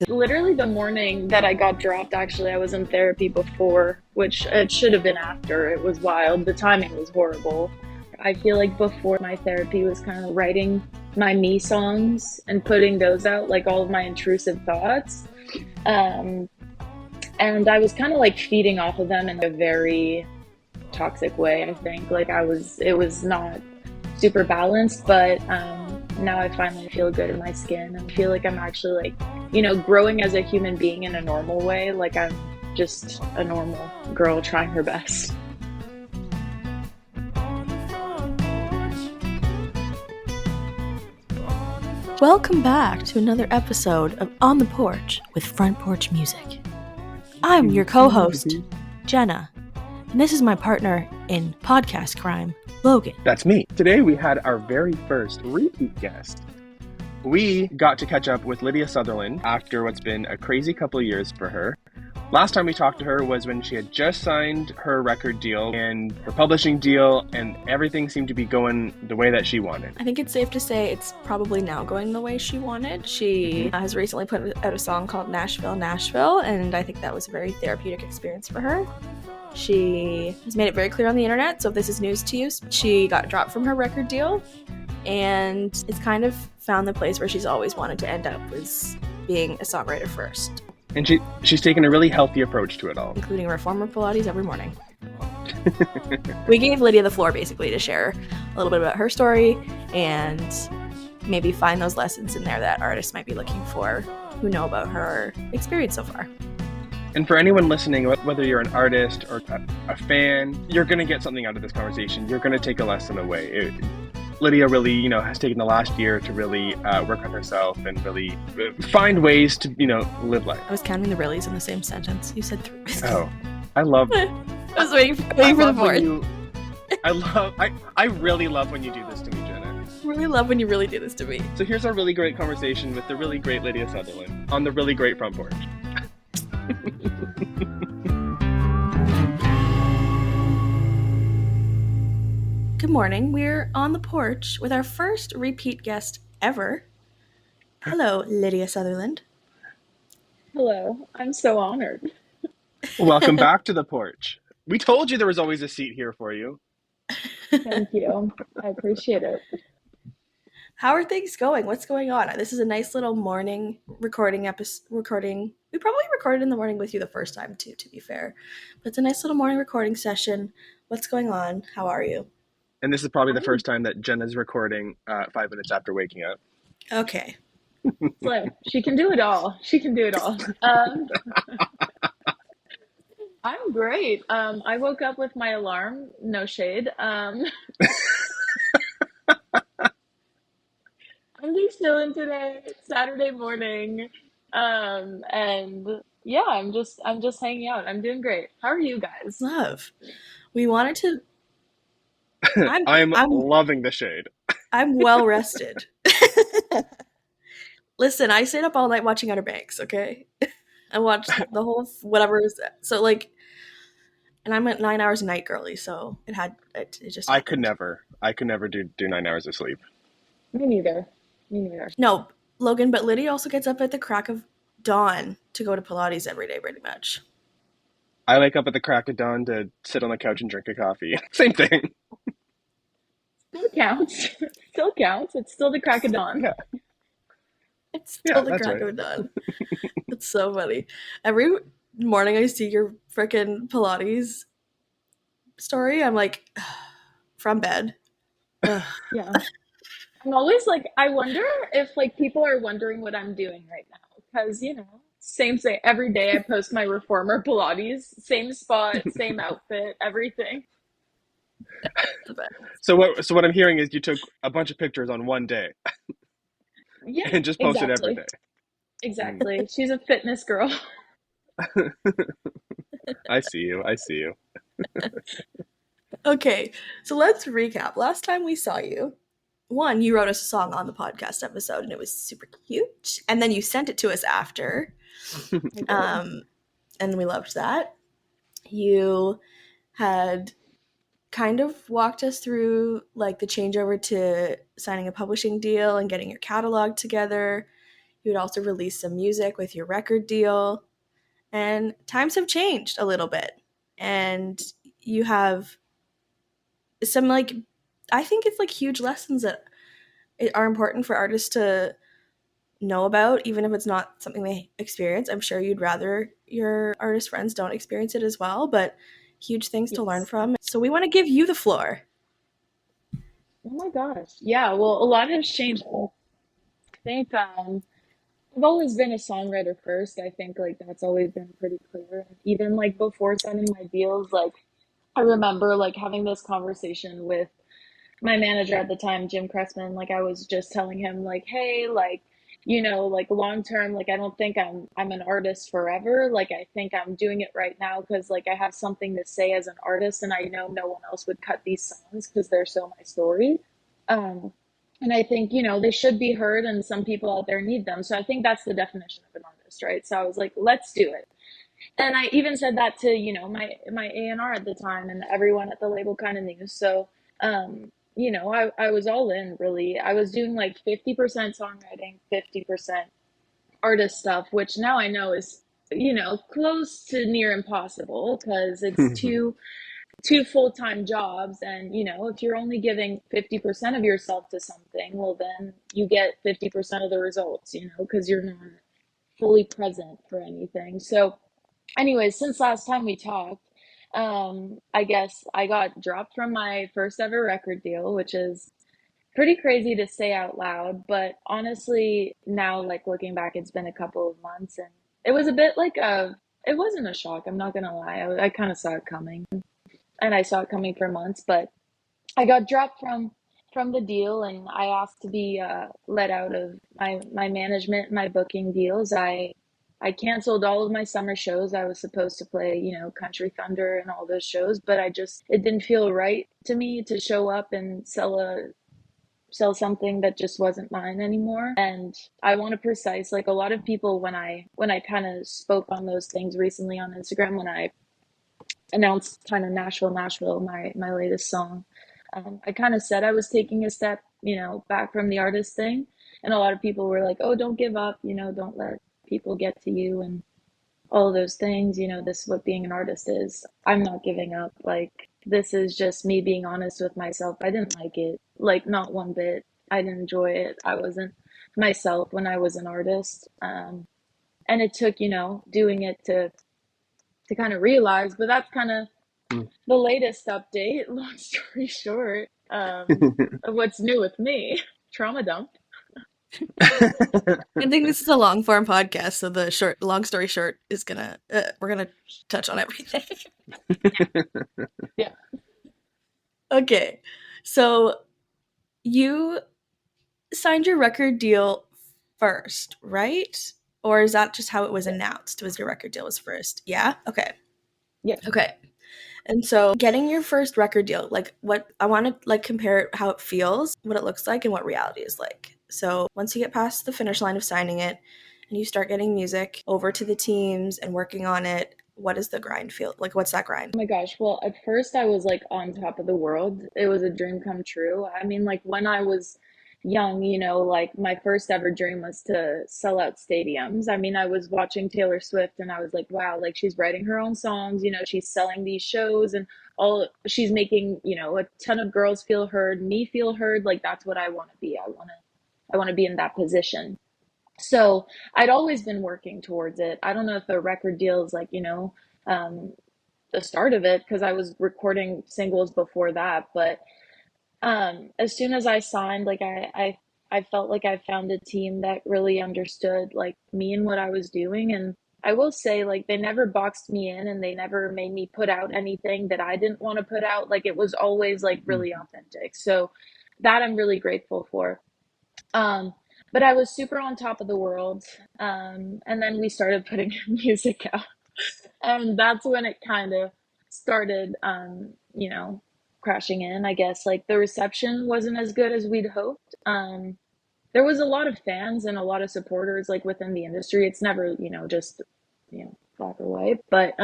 Literally the morning that I got dropped, actually, I was in therapy before, which it should have been after. It was wild. The timing was horrible. I feel like before my therapy was kind of writing my me songs and putting those out, like all of my intrusive thoughts. Um, and I was kind of like feeding off of them in a very toxic way, I think. It was not super balanced, but now I finally feel good in my skin and feel like I'm actually like, growing as a human being in a normal way. Like I'm just a normal girl trying her best. Welcome back to another episode of On The Porch with Front Porch Music. I'm your co-host, Jenna, and this is my partner in podcast crime, Logan. That's me. Today we had our very first repeat guest. We got to catch up with Lydia Sutherland after what's been a crazy couple of years for her. Last time we talked to her was when she had just signed her record deal and her publishing deal, and everything seemed to be going the way that she wanted. I think it's safe to say it's probably now going the way she wanted. She has recently put out a song called Nashville, Nashville, and I think that was a very therapeutic experience for her. She has made it very clear on the internet, so if this is news to you, she got dropped from her record deal, and it's kind of found the place where she's always wanted to end up, was being a songwriter first. And she's taken a really healthy approach to it all. Including reformer Pilates every morning. We gave Lydia the floor, basically, to share a little bit about her story and maybe find those lessons in there that artists might be looking for who know about her experience so far. And for anyone listening, whether you're an artist or a fan, you're going to get something out of this conversation. You're going to take a lesson away. Lydia really, has taken the last year to really work on herself and really find ways to, live life. I was counting the reallys in the same sentence. You said three. Oh, I love. I was waiting for the fourth. I really love when you do this to me, Jenna. I really love when you really do this to me. So here's our really great conversation with the really great Lydia Sutherland on the really great Front Porch. Good morning. We're on the porch with our first repeat guest ever. Hello, Lydia Sutherland. Hello. I'm so honored. Welcome back to the porch. We told you there was always a seat here for you. Thank you. I appreciate it. How are things going? What's going on? This is a nice little morning recording episode. We probably recorded in the morning with you the first time too, to be fair. But it's a nice little morning recording session. What's going on? How are you? And this is probably the first time that Jenna's recording 5 minutes after waking up. Okay. So she can do it all. I'm great. I woke up with my alarm, no shade. I'm just chilling today. It's Saturday morning. And yeah, I'm just hanging out. I'm doing great. How are you guys? Love. We wanted to I'm loving the shade. I'm well rested. Listen, I stayed up all night watching Outer Banks, okay? I watched the whole whatever. So and I'm at 9 hours a night girly, so it just I could never do 9 hours of sleep. Me neither. No, Logan, but Lydia also gets up at the crack of dawn to go to Pilates every day, pretty much. I wake up at the crack of dawn to sit on the couch and drink a coffee. Same thing. Still counts. It's still the crack of dawn. Yeah. It's still the crack of dawn. It's so funny. Every morning I see your freaking Pilates story, I'm like, from bed. Yeah. I'm always like, I wonder if people are wondering what I'm doing right now. Because, same every day I post my reformer Pilates, same spot, same outfit, everything. So what I'm hearing is you took a bunch of pictures on one day. Yeah. And just posted every day. Exactly. She's a fitness girl. I see you. Okay, so let's recap. Last time we saw you, one, you wrote us a song on the podcast episode, and it was super cute. And then you sent it to us after. And we loved that. You had kind of walked us through the changeover to signing a publishing deal and getting your catalog together. You would also release some music with your record deal. And times have changed a little bit. And you have some, like, I think it's like huge lessons that are important for artists to know about, even if it's not something they experience. I'm sure you'd rather your artist friends don't experience it as well, but huge things to learn Yes. from. So we want to give you the floor. Oh my gosh. Yeah, well, a lot has changed. I think I've always been a songwriter first. I think like that's always been pretty clear. And even like before signing my deals, like I remember like having this conversation with my manager at the time, Jim Cressman. Like I was just telling him like, hey, like, like long term, like I don't think I'm an artist forever. Like I think I'm doing it right now because like I have something to say as an artist, and I know no one else would cut these songs because they're so my story. Um, and I think, they should be heard, and some people out there need them. So I think that's the definition of an artist, right? So I was like, let's do it. And I even said that to, my A&R at the time, and everyone at the label kind of knew. So, I was all in really. I was doing like 50% songwriting, 50% artist stuff, which now I know is, close to near impossible because it's two full-time jobs. And if you're only giving 50% of yourself to something, well then you get 50% of the results, because you're not fully present for anything. So anyways, since last time we talked, I guess I got dropped from my first ever record deal, which is pretty crazy to say out loud. But honestly, now, like looking back, it's been a couple of months, and it was a bit like it wasn't a shock. I'm not gonna lie. I kind of saw it coming, and I saw it coming for months. But I got dropped from the deal, and I asked to be let out of my management, my booking deals. I canceled all of my summer shows. I was supposed to play, Country Thunder and all those shows, but it didn't feel right to me to show up and sell something that just wasn't mine anymore. And I want to precise, like a lot of people, when I kind of spoke on those things recently on Instagram, when I announced kind of Nashville, my latest song, I kind of said I was taking a step, back from the artist thing. And a lot of people were like, oh, don't give up, don't let people get to you and all of those things. This is what being an artist is. I'm not giving up. Like, this is just me being honest with myself. I didn't like it, like, not one bit. I didn't enjoy it. I wasn't myself when I was an artist. And it took, doing it to kind of realize, but that's kind of the latest update. Long story short, of what's new with me. Trauma dump. I think this is a long form podcast, so the long story short is we're gonna touch on everything. Yeah. Okay, so you signed your record deal first, right? Or is that just how it was announced? Was your record deal was first? Yeah. Okay. Yeah. Okay. And so getting your first record deal, like what I want to like compare how it feels, what it looks like, and what reality is like. So once you get past the finish line of signing it and you start getting music over to the teams and working on it, what does the grind feel like? What's that grind? Oh my gosh. Well, at first I was like on top of the world. It was a dream come true. I mean, like when I was young, like my first ever dream was to sell out stadiums. I mean, I was watching Taylor Swift and I was like, wow, like she's writing her own songs, she's selling these shows and she's making, a ton of girls feel heard, me feel heard. Like that's what I want to be. I want to be in that position. So I'd always been working towards it. I don't know if a record deal is like, um, the start of it because I was recording singles before that. But as soon as I signed, like I felt like I found a team that really understood like me and what I was doing. And I will say, like, they never boxed me in and they never made me put out anything that I didn't want to put out. Like it was always like really authentic. So that I'm really grateful for. Um, but I was super on top of the world. And then we started putting music out. And that's when it kind of started, crashing in, I guess. Like the reception wasn't as good as we'd hoped. There was a lot of fans and a lot of supporters like within the industry. It's never, just, black or white. But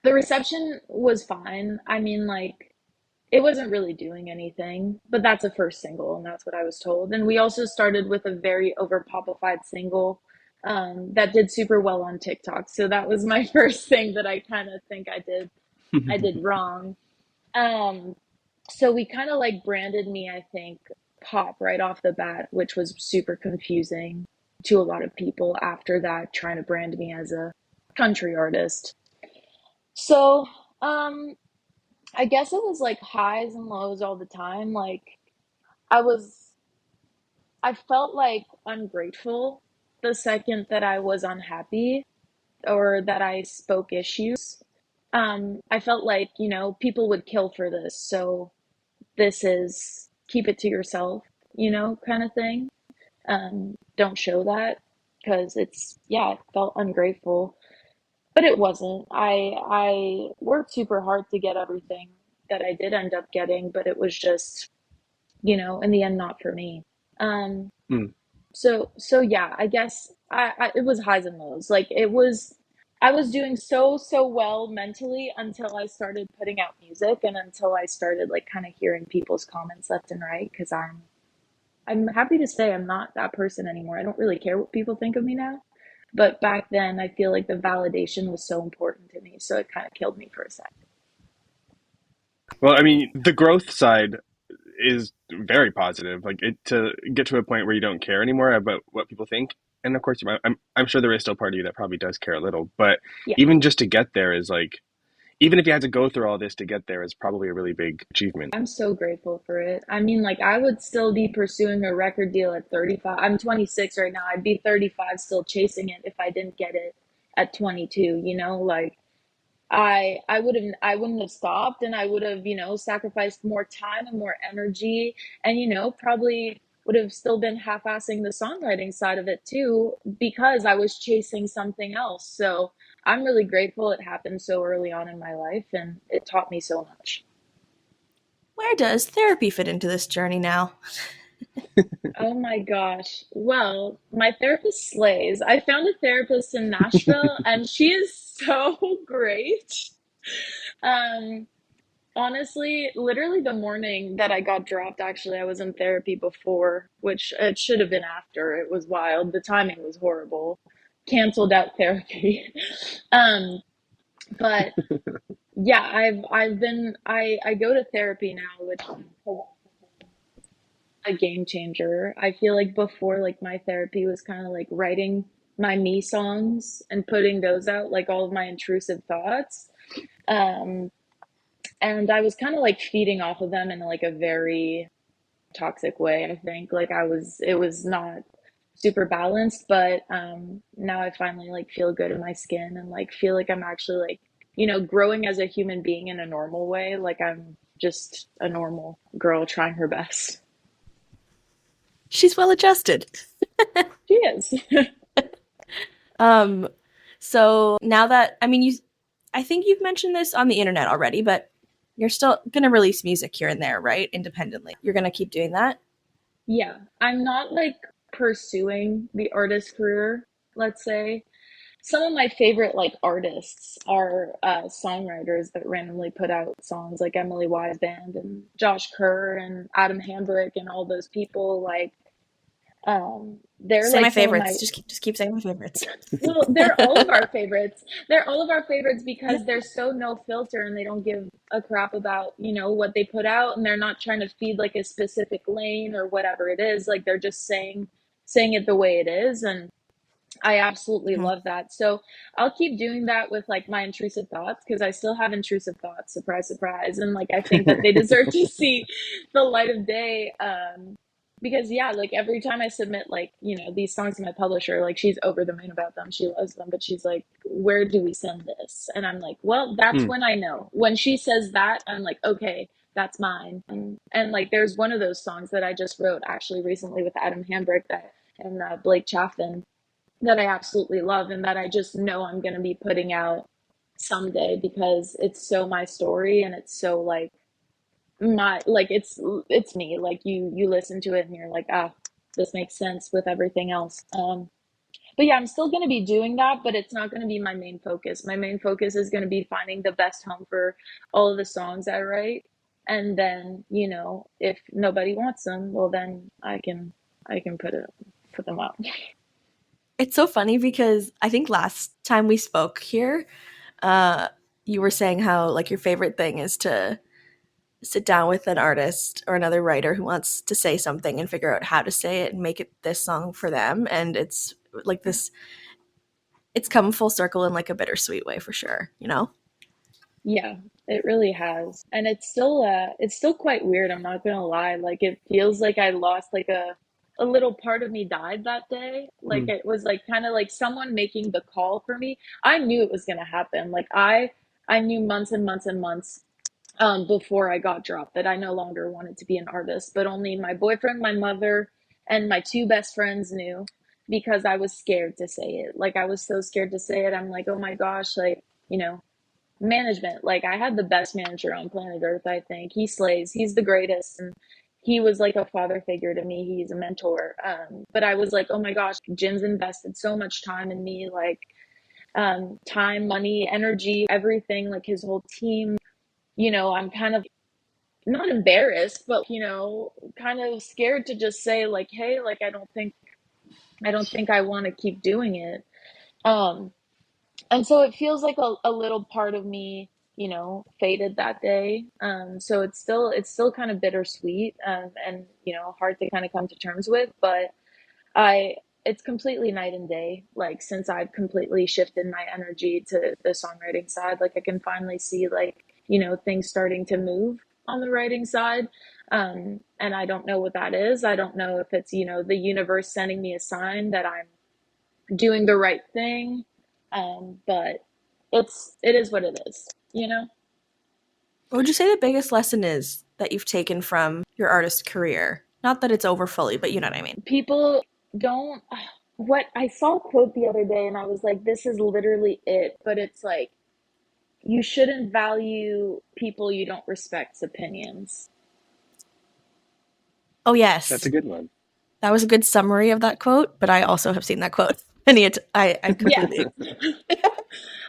the reception was fine. I mean, like, it wasn't really doing anything, but that's a first single, and that's what I was told. And we also started with a very overpopified single that did super well on TikTok. So that was my first thing that I kind of think I did wrong. Um, so we kind of like branded me, I think, pop right off the bat, which was super confusing to a lot of people after that, trying to brand me as a country artist. So, um, I guess it was like highs and lows all the time. Like I was, I felt like ungrateful the second that I was unhappy or that I spoke issues. I felt like, people would kill for this. So this is keep it to yourself, kind of thing. Don't show that because it felt ungrateful, but it wasn't. I worked super hard to get everything that I did end up getting, but it was just, in the end, not for me. Um, Mm. so yeah, I guess it was highs and lows. Like I was doing so well mentally until I started putting out music and until I started like kind of hearing people's comments left and right because I'm happy to say I'm not that person anymore. I don't really care what people think of me now. But back then, I feel like the validation was so important to me, so it kind of killed me for a sec. Well, I mean, the growth side is very positive. Like it to get to a point where you don't care anymore about what people think. And of course, I'm sure there is still part of you that probably does care a little, but Yeah, even just to get there is like, even if you had to go through all this to get there is probably a really big achievement. I'm so grateful for it. I mean, like, I would still be pursuing a record deal at 35. I'm 26 right now. I'd be 35 still chasing it if I didn't get it at 22, Like, I wouldn't have stopped and I would have, sacrificed more time and more energy and, probably would have still been half-assing the songwriting side of it too because I was chasing something else. So I'm really grateful it happened so early on in my life and it taught me so much. Where does therapy fit into this journey now? Oh my gosh. Well, my therapist slays. I found a therapist in Nashville and she is so great. Um, Honestly, literally the morning that I got dropped, actually, I was in therapy before, which it should have been after. It was wild. The timing was horrible. Canceled out therapy. Um, but yeah, I go to therapy now, which is a game changer. I feel like before, like my therapy was kind of like writing my me songs and putting those out, like all of my intrusive thoughts. Um, and I was kind of like feeding off of them in like a very toxic way, I think. Like it was not super balanced, but now I finally like feel good in my skin and like feel like I'm actually like, growing as a human being in a normal way. Like I'm just a normal girl trying her best. She's well adjusted. She is. Um, so now that I think you've mentioned this on the internet already, but you're still gonna release music here and there, right? Independently. You're gonna keep doing that. Yeah, I'm not like pursuing the artist career, let's say. Some of my favorite like artists are songwriters that randomly put out songs like Emily Wise Band and Josh Kerr and Adam Hambrick and all those people like they're Say like my some of favorites. my Just keep saying my favorites. well, they're all of our favorites. They're all of our favorites because they're so no filter and they don't give a crap about, what they put out and they're not trying to feed like a specific lane or whatever it is. Like they're just saying it the way it is and I absolutely Mhm. love that. So I'll keep doing that with like my intrusive thoughts because I still have intrusive thoughts. Surprise, surprise. And like I think that they deserve to see the light of day. Because yeah, like every time I submit like, these songs to my publisher, like she's over the moon about them. She loves them, but she's like, where do we send this? And I'm like, well, that's Hmm. when I know. When she says that, I'm like, okay, that's mine. And like there's one of those songs that I just wrote actually recently with Adam Hambrick that and Blake Chaffin that I absolutely love and that I just know I'm going to be putting out someday because it's so my story and it's so like my like it's me like you listen to it and you're like this makes sense with everything else but yeah I'm still going to be doing that but it's not going to be my main focus. My main focus is going to be finding the best home for all of the songs I write And then, if nobody wants them, well then I can put them out. It's so funny because I think last time we spoke here, uh, you were saying how like your favorite thing is to sit down with an artist or another writer who wants to say something and figure out how to say it and make it this song for them. And it's like this, it's come full circle in like a bittersweet way for sure, you know? Yeah, it really has. And it's still quite weird, I'm not gonna lie. Like it feels like I lost like a little part of me died that day. Like Mm. it was like kind of like someone making the call for me. I knew it was gonna happen. Like I knew months and months and months before I got dropped that I no longer wanted to be an artist, but only my boyfriend, my mother, and my two best friends knew because I was scared to say it. Like I was so scared to say it. I'm like, oh my gosh, like, management. Like I had the best manager on planet Earth, I think. He slays. He's the greatest. And he was like a father figure to me. He's a mentor. But I was like, oh my gosh, Jim's invested so much time in me, like time, money, energy, everything, like his whole team. I'm kind of not embarrassed, but kind of scared to just say like, hey, like I don't think I want to keep doing it. Um, and so it feels like a little part of me faded that day. So it's still kind of bittersweet, and hard to kind of come to terms with, but I it's completely night and day, like since I've completely shifted my energy to the songwriting side. Like I can finally see like things starting to move on the writing side. And I don't know what that is. I don't know if it's the universe sending me a sign that I'm doing the right thing. But it is what it is. What would you say the biggest lesson is that you've taken from your artist career? Not that it's over fully, but you know what I mean. People don't what I saw a quote the other day and I was like, this is literally it, but it's like you shouldn't value people you don't respect's opinions. Oh, That's a yes. good one. That was a good summary of that quote, but I also have seen that quote. And I completely Yes. agree.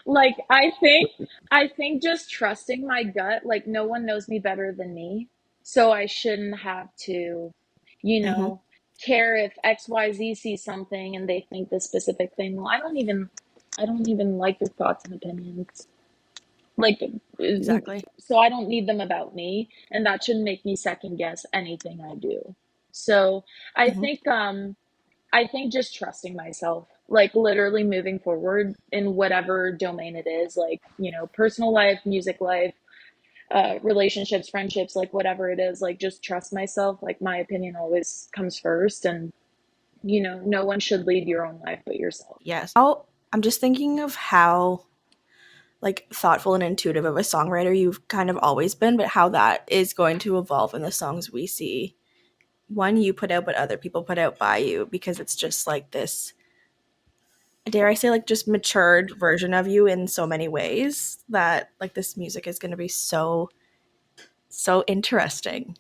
Like I think just trusting my gut, like no one knows me better than me. So I shouldn't have to, you Mm-hmm. know, care if XYZ sees something and they think this specific thing. Well, I don't even like your thoughts and opinions. Like Exactly. so I don't need them about me, and that shouldn't make me second guess anything I do. So I Mm-hmm. think I think just trusting myself, like literally moving forward in whatever domain it is, like, personal life, music life, relationships, friendships, like whatever it is, like just trust myself. Like my opinion always comes first, and no one should lead your own life but yourself. Yes. I'm just thinking of how like thoughtful and intuitive of a songwriter you've kind of always been, but how that is going to evolve in the songs we see. One you put out, but other people put out by you, because it's just like this, dare I say, like just matured version of you in so many ways that like this music is going to be so interesting.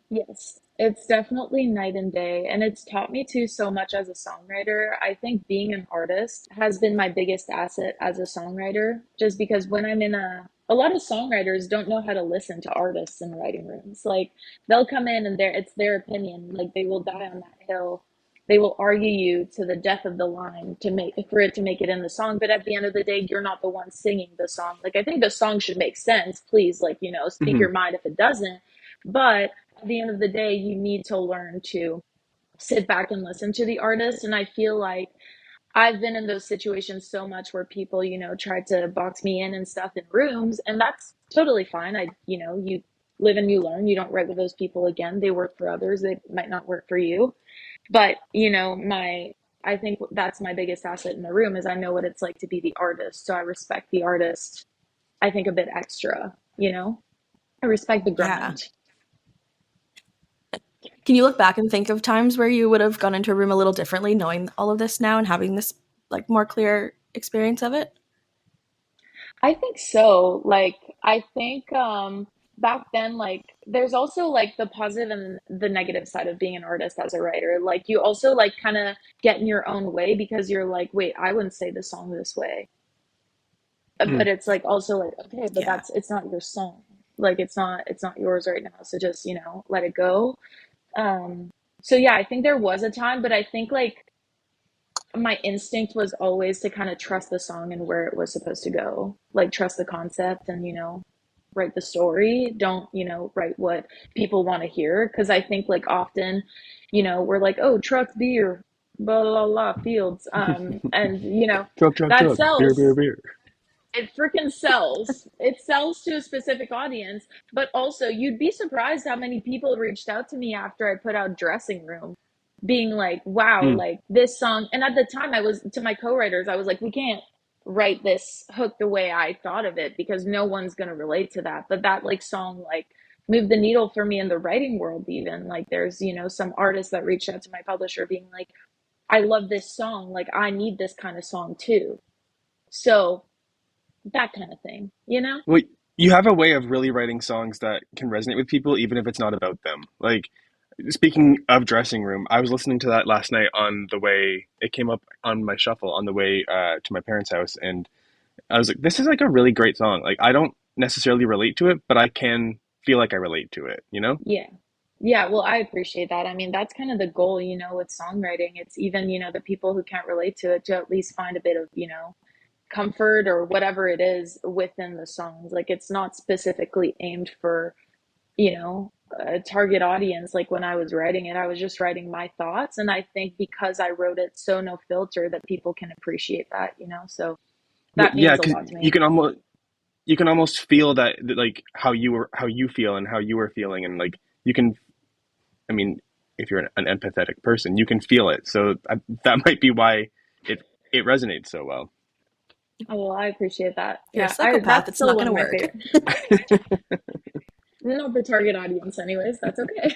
Yes, it's definitely night and day. And it's taught me too so much as a songwriter. I think being an artist has been my biggest asset as a songwriter, just because when I'm in a lot of songwriters don't know how to listen to artists in writing rooms. Like they'll come in and it's their opinion. Like they will die on that hill. They will argue you to the death of the line for it to make it in the song. But at the end of the day, you're not the one singing the song. Like I think the song should make sense. Please, like, speak Hmm. your mind if it doesn't. But at the end of the day, you need to learn to sit back and listen to the artist. And I feel like I've been in those situations so much where people, try to box me in and stuff in rooms, and that's totally fine. You live and you learn. You don't write with those people again. They work for others. They might not work for you. But, I think that's my biggest asset in the room is I know what it's like to be the artist. So I respect the artist, I think a bit extra. I respect the Yeah. grind. Can you look back and think of times where you would have gone into a room a little differently, knowing all of this now and having this like more clear experience of it? I think so. Like, I think back then, like, there's also like the positive and the negative side of being an artist as a writer. Like, you also like kind of get in your own way because you're like, wait, I wouldn't say the song this way. Hmm. But it's like also like, okay, but Yeah. it's not your song. Like it's not yours right now. So just, let it go. Um, so yeah, I think there was a time, but I think like my instinct was always to kind of trust the song and where it was supposed to go. Like trust the concept and, write the story. Don't, write what people want to hear. Cause I think like often, we're like, oh, truck beer, blah, blah, blah, fields. And that Truck, beer, beer, sells. beer. It freaking sells. It sells to a specific audience. But also, you'd be surprised how many people reached out to me after I put out Dressing Room, being like, wow, Mm. like this song. And at the time, I was to my co writers, I was like, we can't write this hook the way I thought of it because no one's going to relate to that. But that like song, like, moved the needle for me in the writing world, even. Like, there's, some artists that reached out to my publisher being like, I love this song. Like, I need this kind of song too. So, that kind of thing, you know? Well, you have a way of really writing songs that can resonate with people, even if it's not about them. Like, speaking of Dressing Room, I was listening to that last night on the way, it came up on my shuffle on the way to my parents' house. And I was like, this is like a really great song. Like, I don't necessarily relate to it, but I can feel like I relate to it, you know? Yeah. Yeah, well, I appreciate that. I mean, that's kind of the goal, with songwriting. It's even, the people who can't relate to it to at least find a bit of, comfort or whatever it is within the songs. Like it's not specifically aimed for, a target audience. Like when I was writing it, I was just writing my thoughts. And I think because I wrote it so no filter that people can appreciate that, So Well, that yeah, means a because lot to me. you can almost feel that like how you feel and how you were feeling, and like you can. I mean, if you're an empathetic person, you can feel it. So that might be why it it resonates so well. Oh, well, I appreciate that. If you're a Yeah, psychopath, that's it's still not one going of to my work. favorite. Not the target audience, anyways. That's okay.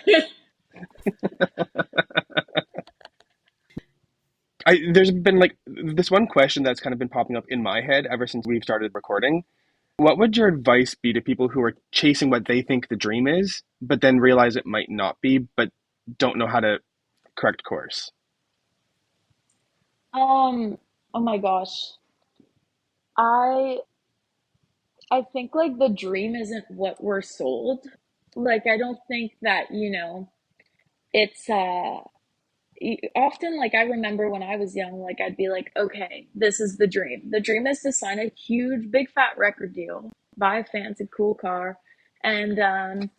There's been like this one question that's kind of been popping up in my head ever since we've started recording. What would your advice be to people who are chasing what they think the dream is, but then realize it might not be, but don't know how to correct course? Um, oh my gosh. I I think like the dream isn't what we're sold. Like I don't think that, it's often like I remember when I was young, like I'd be like, okay, this is the dream. The dream is to sign a huge big fat record deal, buy a fancy cool car, and then,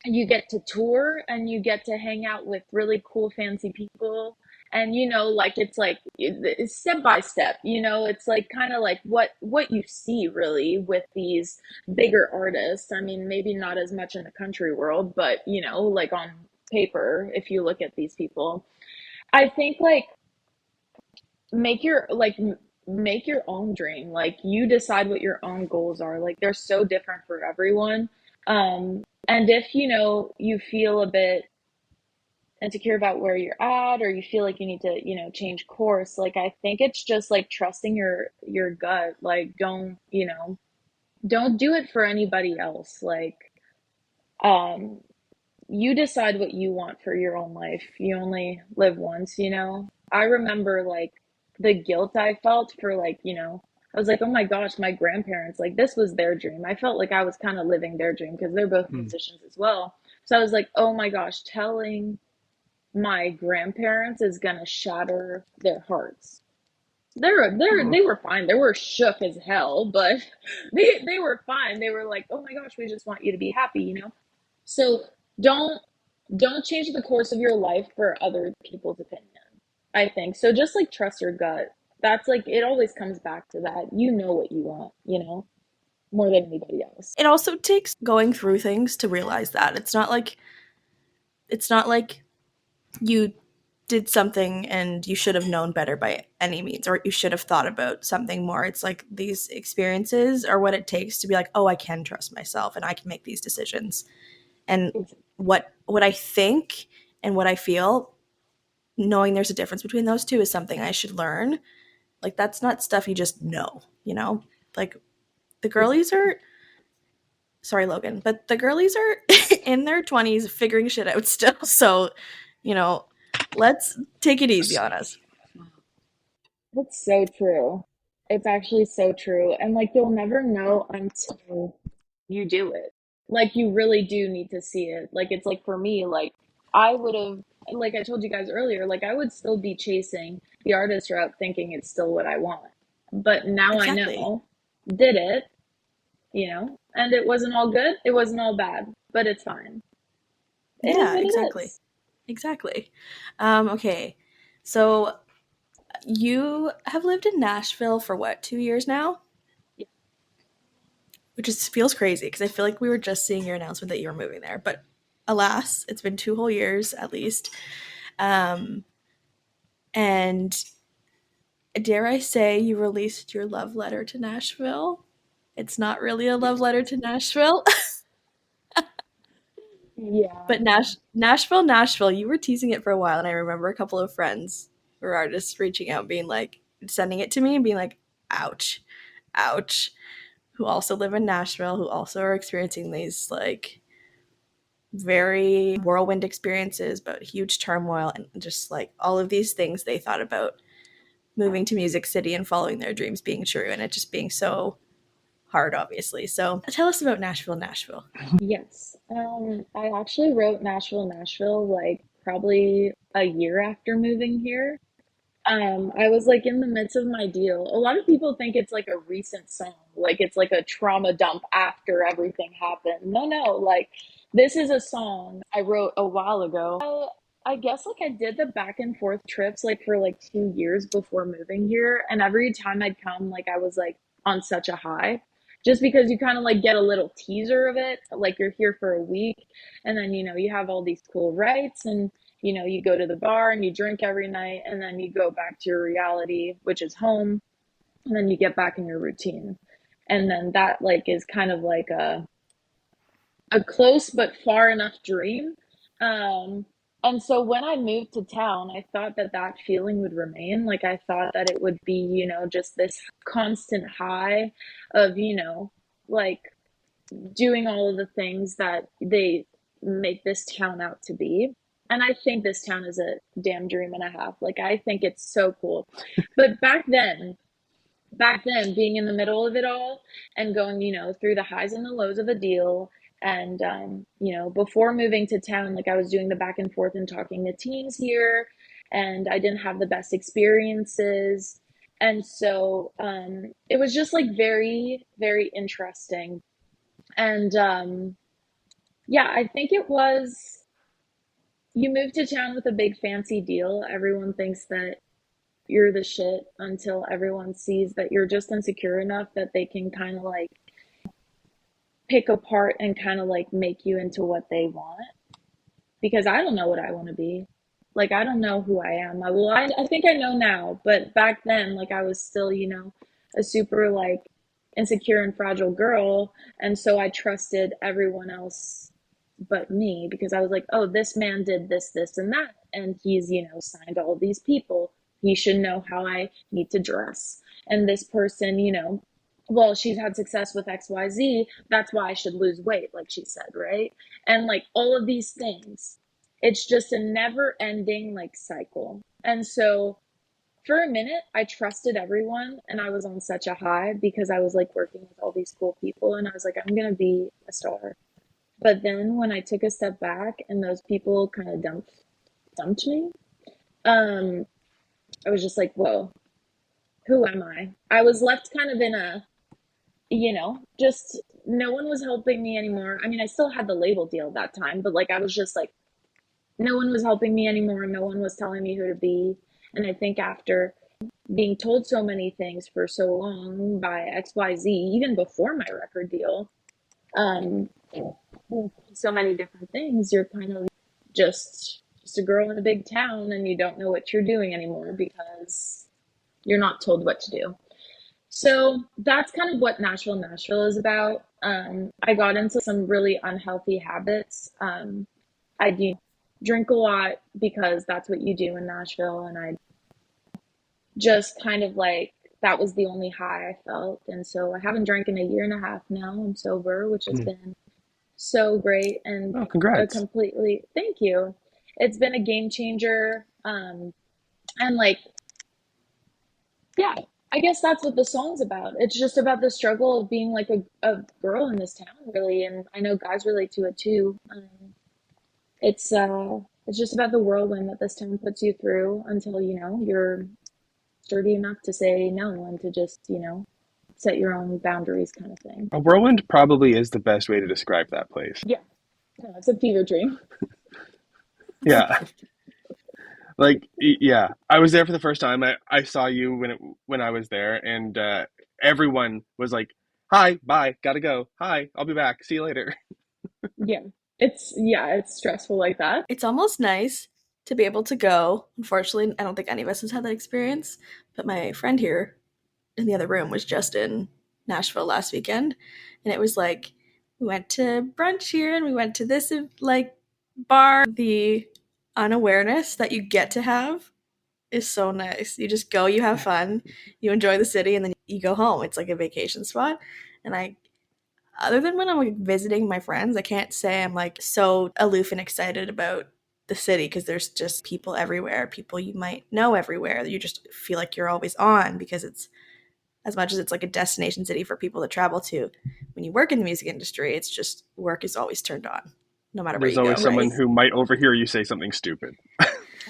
you get to tour and you get to hang out with really cool fancy people, and like it's step by step, it's like kind of like what you see really with these bigger artists. I mean, maybe not as much in the country world, but like on paper, if you look at these people, I think like make your like make your own dream. Like you decide what your own goals are. Like they're so different for everyone. And if you feel a bit insecure about where you're at, or you feel like you need to change course, like I think it's just like trusting your gut. Like don't do it for anybody else. Like um you decide what you want for your own life. You only live once. I remember like the guilt I felt for like, I was like, oh my gosh, my grandparents, like this was their dream. I felt like I was kind of living their dream because they're both Hmm. musicians as well. So I was like, oh my gosh, telling my grandparents is gonna shatter their hearts. They were fine. They were shook as hell, but they were fine. They were like, oh my gosh, we just want you to be happy. So don't don't change the course of your life for other people's opinion. I think. So just like trust your gut. That's like it always comes back to that. You know what you want, more than anybody else. It also takes going through things to realize that. It's not like you did something and you should have known better by any means, or you should have thought about something more. It's like these experiences are what it takes to be like, oh, I can trust myself and I can make these decisions. And what I think and what I feel, knowing there's a difference between those two is something I should learn. Like that's not stuff you just know. Like the girlies Exactly. are sorry, Logan, but the girlies are in their 20s figuring shit out still. So, you know, let's take it easy on us. That's so true. It's actually so true. And like you'll never know until you do it. Like you really do need to see it. Like it's like for me, like I would have, like I told you guys earlier, like I would still be chasing the artist route thinking it's still what I want. But now I Exactly. know, did it, and it wasn't all good, it wasn't all bad, but it's fine. It is Yeah, what it exactly. is. Exactly. Okay. So you have lived in Nashville for what, 2 years now? Which is feels crazy because I feel like we were just seeing your announcement that you were moving there. But alas, it's been 2 whole years at least. Um, and dare I say, you released your love letter to Nashville? It's not really a love letter to Nashville, Yeah. but Nashville, you were teasing it for a while. And I remember a couple of friends who are artists reaching out, being like, sending it to me and being like, ouch, ouch, who also live in Nashville, who also are experiencing these like very whirlwind experiences, but huge turmoil and just like all of these things they thought about moving to Music City and following their dreams being true and it just being so hard, obviously. So tell us about Nashville, Nashville. Yes. I actually wrote Nashville, Nashville like probably a year after moving here. I was like in the midst of my deal. A lot of people think it's like a recent song, like it's like a trauma dump after everything happened. No, no, like this is a song I wrote a while ago. I guess like I did the back and forth trips like for like 2 years before moving here, and every time I'd come, like I was like on such a high. Just because you kind of like get a little teaser of it, like you're here for a week, and then you have all these cool rights, and you go to the bar and you drink every night, and then you go back to your reality, which is home, and then you get back in your routine. And then that like is kind of like a close but far enough dream. Um, and so when I moved to town, I thought that that feeling would remain. Like I thought that it would be, just this constant high of, like doing all of the things that they make this town out to be. And I think this town is a damn dream and a half. Like I think it's so cool. But back then being in the middle of it all and going, through the highs and the lows of a deal, and before moving to town, like I was doing the back and forth and talking to teams here, and I didn't have the best experiences. And so it was just like very, very interesting. And yeah, I think it was, you move to town with a big fancy deal. Everyone thinks that you're the shit until everyone sees that you're just insecure enough that they can kind of like pick apart and kind of like make you into what they want. Because I don't know what I want to be. Like, I don't know who I am. I think I know now, but back then, like, I was still, a super like insecure and fragile girl. And so I trusted everyone else but me because I was like, oh, this man did this, this, and that. And he's, signed all these people. He should know how I need to dress. And this person, well, she's had success with XYZ. That's why I should lose weight, like she said, right? And like all of these things. It's just a never ending like cycle. And so for a minute, I trusted everyone and I was on such a high because I was like working with all these cool people and I was like, I'm going to be a star. But then when I took a step back and those people kind of dumped me, um, I was just like, whoa, who am I? I was left kind of in a, just no one was helping me anymore. I mean, I still had the label deal at that time, but like I was just like, no one was helping me anymore. No one was telling me who to be. And I think after being told so many things for so long by XYZ, even before my record deal, um, so many different things, you're kind of just a girl in a big town and you don't know what you're doing anymore because you're not told what to do. So that's kind of what Nashville is about. I got into some really unhealthy habits. I do drink a lot because that's what you do in Nashville, and I just kind of like that was the only high I felt. And so I haven't drank in a year and a half now. I'm sober, which has Mm. been so great and Oh, a congrats. completely thank you. It's been a game changer. And like, yeah, I guess that's what the song's about. It's just about the struggle of being like a girl in this town, really. And I know guys relate to it too. It's just about the whirlwind that this town puts you through until, you're sturdy enough to say no and to just, set your own boundaries kind of thing. A whirlwind probably is the best way to describe that place. Yeah. No, it's a fever dream. Yeah. Like, yeah, I was there for the first time. I saw you when I was there, and everyone was like, "Hi, bye, gotta go. Hi, I'll be back. See you later." Yeah. It's stressful like that. It's almost nice to be able to go. Unfortunately, I don't think any of us has had that experience, but my friend here in the other room was just in Nashville last weekend, and it was like we went to brunch here and we went to this like bar. The unawareness that you get to have is so nice. You just go, you have fun, you enjoy the city, and then you go home. It's like a vacation spot. And I, other than when I'm like visiting my friends, I can't say I'm like so aloof and excited about the city because there's just people everywhere, people you might know everywhere. You just feel like you're always on because it's, as much as it's like a destination city for people to travel to, when you work in the music industry, it's just work is always turned on, no matter where There's you go, always right? someone who might overhear you say something stupid.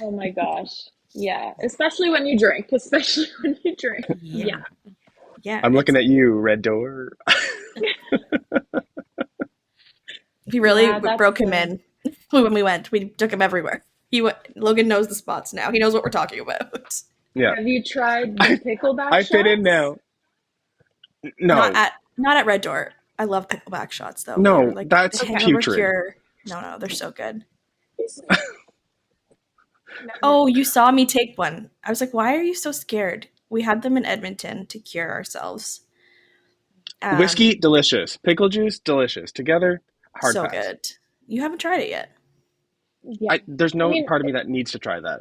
Oh my gosh. Yeah. Especially when you drink. Especially when you drink. Yeah. Yeah. I'm looking at you, Red Door. We really Yeah, that's broke him in when we went. We took him everywhere. Logan knows the spots now. He knows what we're talking about. Yeah, Have you tried the pickleback I fit in shots? now. No, Not at Red Door. I love pickleback shots though. They're no, like the that's hangover putrid. cure. No, they're so good. Never. Oh, you saw me take one. I was like, why are you so scared? We had them in Edmonton to cure ourselves. Whiskey, delicious. Pickle juice, delicious. Together, hard So pass. good. You haven't tried it yet. Yeah. There's I no mean, part of me that needs to try that.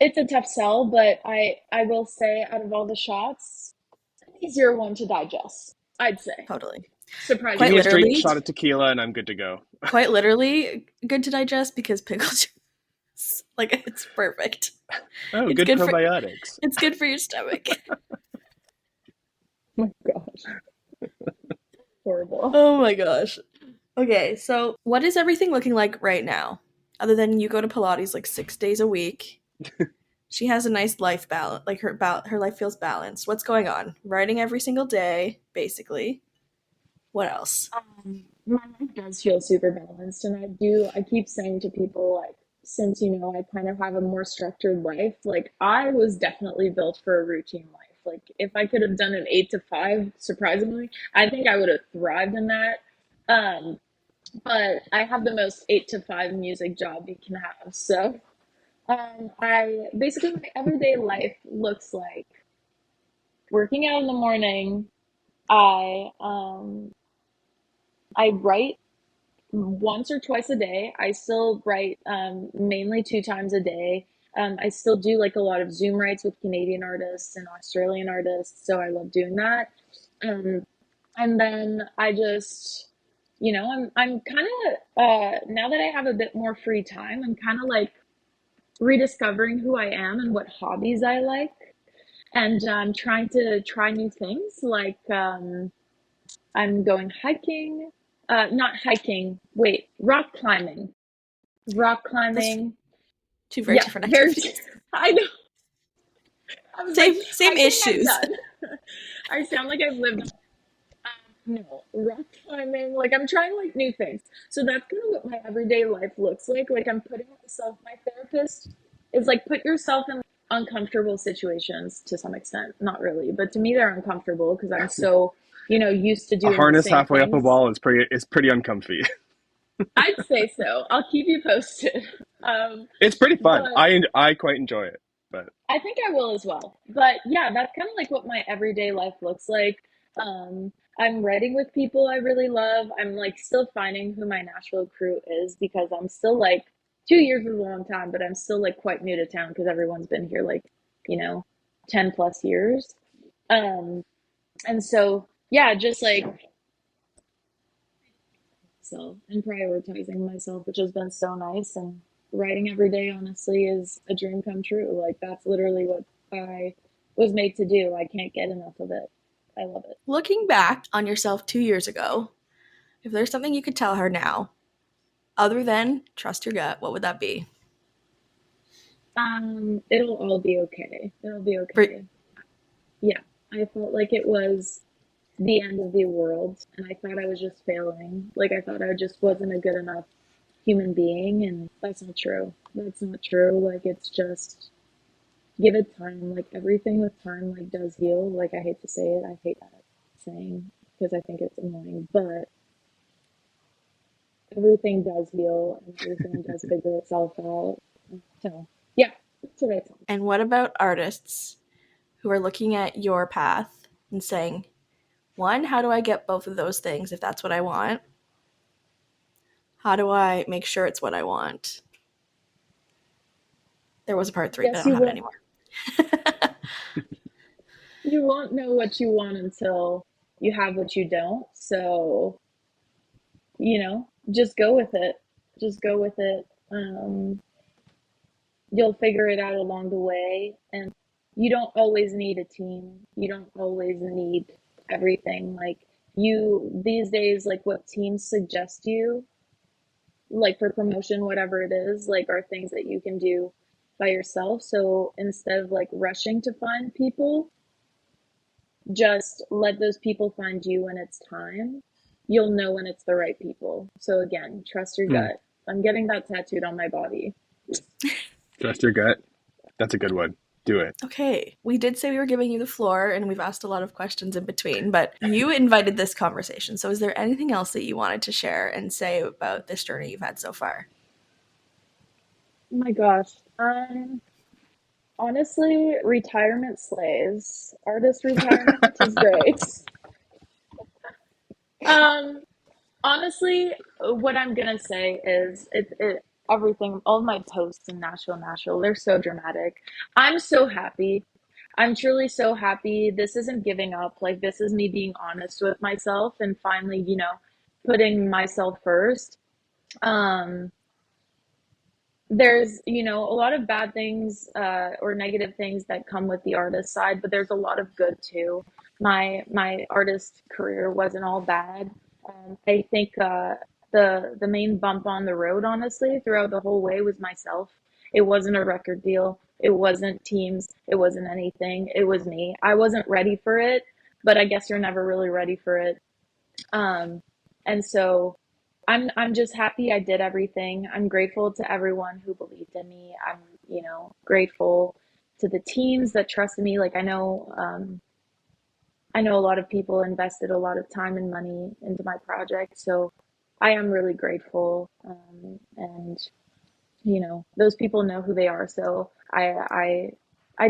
it's a tough sell, but I will say out of all the shots, easier one to digest, I'd say. Totally. Give Quite me Surprisingly. a straight literally, shot of tequila and I'm good to go. quite literally good to digest because pickle juice, like it's perfect. Oh, It's good good for probiotics. it's good for your stomach. Oh my gosh. Horrible. Oh my gosh. Okay, so what is everything looking like right now? Other than you go to Pilates like 6 days a week, she has a nice life balance. Like her life feels balanced. What's going on? Writing every single day, basically. What else? My life does feel super balanced, and I keep saying to people, like, since, I kind of have a more structured life, like, I was definitely built for a routine life. Like, if I could have done an 8 to 5, surprisingly, I think I would have thrived in that. Um, but I have the most 8 to 5 music job you can have. So, I basically, my everyday life looks like working out in the morning. I, um, I write once or twice a day. I still write mainly 2 times a day. I still do like a lot of Zoom writes with Canadian artists and Australian artists, so I love doing that. Um, and then I just, I'm kind of now that I have a bit more free time, I'm kind of like rediscovering who I am and what hobbies I like, and I'm trying to try new things like I'm going hiking. Not hiking. Wait, rock climbing. Rock That's climbing. two very Yeah, different very. activities. I know. I was like, Same hiking I've issues. done. I sound like I've lived. No, rock climbing. Like I'm trying like new things. So that's kind of what my everyday life looks like. Like I'm putting myself. My therapist is like put yourself in uncomfortable situations to some extent. Not really, but to me they're uncomfortable because I'm so used to A doing the harness same halfway up a things. wall is pretty uncomfy. I'd say so. I'll keep you posted. Um, It's pretty fun. but I quite enjoy it. But I think I will as well. But yeah, that's kind of like what my everyday life looks like. I'm writing with people I really love. I'm like still finding who my Nashville crew is because I'm still like 2 years is a long time, but I'm still like quite new to town because everyone's been here like, you know, 10 plus years. Um, and so yeah, just like myself and prioritizing myself, which has been so nice. And writing every day, honestly, is a dream come true. Like, that's literally what I was made to do. I can't get enough of it. I love it. Looking back on yourself 2 years ago, if there's something you could tell her now, other than trust your gut, what would that be? It'll all be okay. It'll be okay. Yeah, I felt like it was the end of the world, and I thought I was just failing. Like, I thought I just wasn't a good enough human being, and that's not true. That's not true. Like, it's just give it time. Like, everything with time, like, does heal. Like, I hate to say it. I hate that saying because I think it's annoying, but everything does heal and everything does figure itself out. So, yeah, that's what I tell them. And what about artists who are looking at your path and saying, one, how do I get both of those things if that's what I want? How do I make sure it's what I want? There was a part 3, but I don't have it anymore. You won't know what you want until you have what you don't. So, just go with it. Just go with it. You'll figure it out along the way. And you don't always need a team. You don't always need everything. Like, these days, like, what teams suggest you, like, for promotion, whatever it is, like, are things that you can do by yourself. So instead of, like, rushing to find people, just let those people find you when it's time. You'll know when it's the right people. So again, trust your gut. I'm getting that tattooed on my body. Trust your gut. That's a good one. Do it. Okay, we did say we were giving you the floor, and we've asked a lot of questions in between, but you invited this conversation. So is there anything else that you wanted to share and say about this journey you've had so far? Oh my gosh. Honestly, retirement slays. Artist retirement is great. Honestly, what I'm gonna say is everything, all my posts in Nashville, they're so dramatic. I'm so happy. I'm truly so happy. This isn't giving up. Like, this is me being honest with myself and finally, putting myself first. Um, there's, a lot of bad things or negative things that come with the artist side, but there's a lot of good too. My artist career wasn't all bad. I think the main bump on the road, honestly, throughout the whole way was myself. It wasn't a record deal. It wasn't teams. It wasn't anything. It was me. I wasn't ready for it, but I guess you're never really ready for it. And so I'm just happy I did everything. I'm grateful to everyone who believed in me. I'm, grateful to the teams that trusted me. Like, I know a lot of people invested a lot of time and money into my project, so I am really grateful. And those people know who they are, so I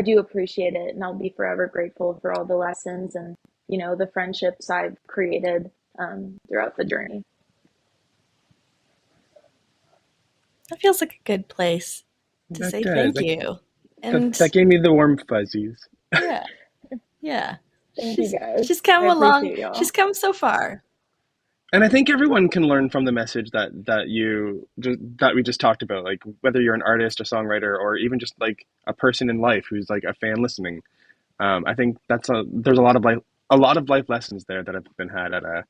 do appreciate it, and I'll be forever grateful for all the lessons and the friendships I've created throughout the journey. That feels like a good place to say thank you. And that gave me the warm fuzzies. Yeah. Thank you guys. She's come along. She's come so far. And I think everyone can learn from the message that we just talked about. Like, whether you're an artist, a songwriter, or even just like a person in life who's like a fan listening. I think there's a lot of life lessons there that have been had at a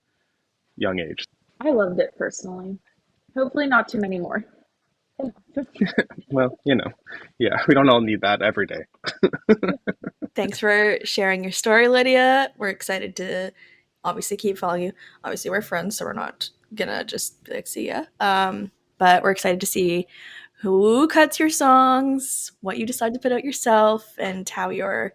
young age. I loved it personally. Hopefully not too many more. Well, yeah, we don't all need that every day. Thanks for sharing your story, Lydia. We're excited to obviously keep following you. Obviously, we're friends, so we're not gonna just like, see ya. But we're excited to see who cuts your songs, what you decide to put out yourself, and how your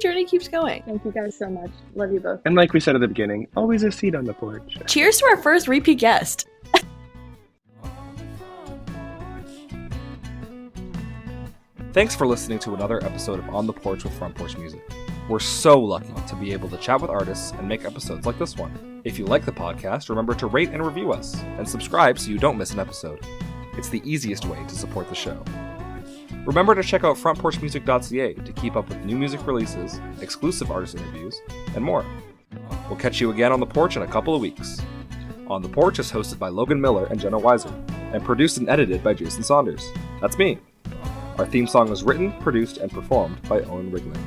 journey keeps going. Thank you guys so much. Love you both. And like we said at the beginning, always a seat on the porch. Cheers to our first repeat guest. Thanks for listening to another episode of On The Porch with Front Porch Music. We're so lucky to be able to chat with artists and make episodes like this one. If you like the podcast, remember to rate and review us, and subscribe so you don't miss an episode. It's the easiest way to support the show. Remember to check out frontporchmusic.ca to keep up with new music releases, exclusive artist interviews, and more. We'll catch you again on The Porch in a couple of weeks. On The Porch is hosted by Logan Miller and Jenna Weiser, and produced and edited by Jason Saunders. That's me. Our theme song was written, produced, and performed by Owen Wrigley.